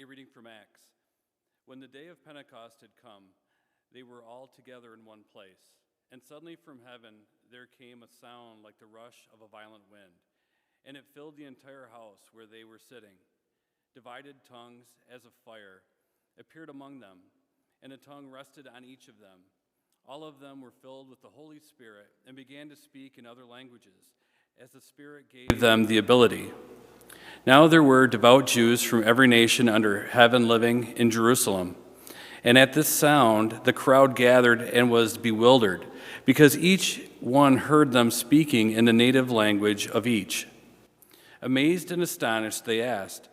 A reading from Acts. When the day of Pentecost had come, they were all together in one place. And suddenly from heaven there came a sound like the rush of a violent wind, and it filled the entire house where they were sitting. Divided tongues as of fire appeared among them, and a tongue rested on each of them. All of them were filled with the Holy Spirit and began to speak in other languages, as the Spirit gave them the ability. Now there were devout Jews from every nation under heaven living in Jerusalem. And at this sound, the crowd gathered and was bewildered, because each one heard them speaking in the native language of each. Amazed and astonished, they asked,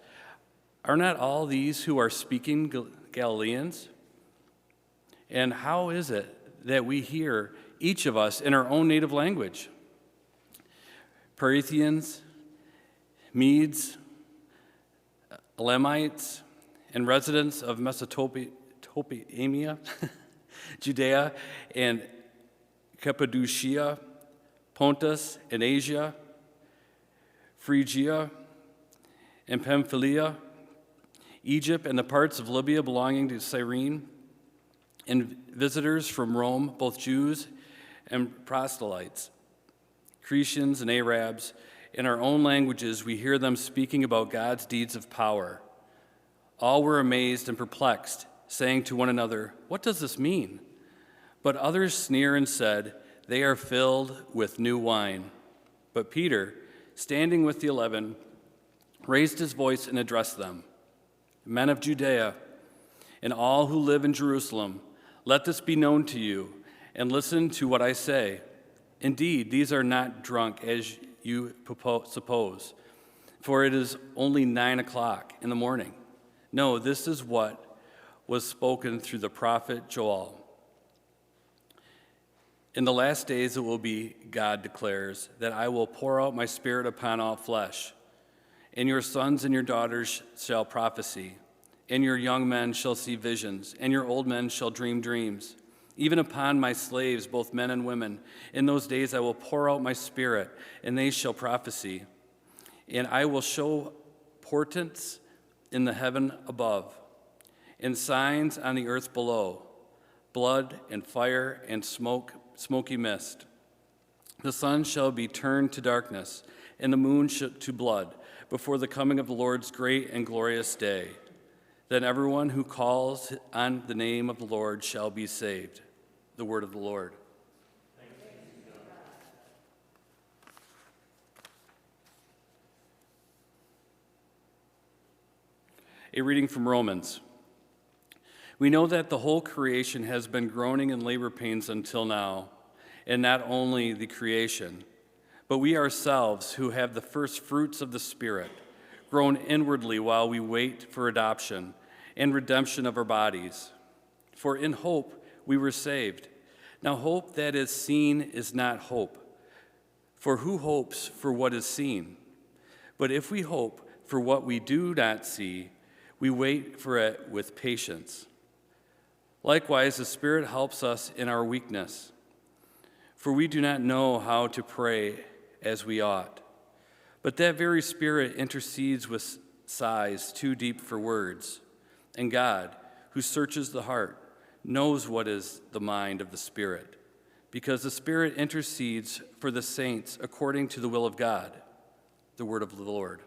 "Are not all these who are speaking Galileans? And how is it that we hear, each of us, in our own native language? Parthians, Medes, Elamites, and residents of Mesopotamia, Judea and Cappadocia, Pontus and Asia, Phrygia and Pamphylia, Egypt and the parts of Libya belonging to Cyrene, and visitors from Rome, both Jews and proselytes, Cretians and Arabs. In our own languages, we hear them speaking about God's deeds of power." All were amazed and perplexed, saying to one another, "What does this mean?" But others sneered and said, "They are filled with new wine." But Peter, standing with the 11, raised his voice and addressed them. "Men of Judea, and all who live in Jerusalem, let this be known to you, and listen to what I say. Indeed, these are not drunk as you suppose, for it is only 9 o'clock in the morning. No, this is what was spoken through the prophet Joel. In the last days it will be, God declares, that I will pour out my Spirit upon all flesh, and your sons and your daughters shall prophesy, and your young men shall see visions, and your old men shall dream dreams. Even upon my slaves, both men and women, in those days I will pour out my Spirit, and they shall prophesy. And I will show portents in the heaven above, and signs on the earth below, blood and fire and smoky mist. The sun shall be turned to darkness, and the moon to blood, before the coming of the Lord's great and glorious day. Then everyone who calls on the name of the Lord shall be saved." The word of the Lord. A reading from Romans. We know that the whole creation has been groaning in labor pains until now, and not only the creation, but we ourselves who have the first fruits of the Spirit, groan inwardly while we wait for adoption and redemption of our bodies. For in hope we were saved. Now hope that is seen is not hope. For who hopes for what is seen? But if we hope for what we do not see, we wait for it with patience. Likewise, the Spirit helps us in our weakness. For we do not know how to pray as we ought. But that very Spirit intercedes with sighs too deep for words. And God, who searches the heart, knows what is the mind of the Spirit, because the Spirit intercedes for the saints according to the will of God. The word of the Lord.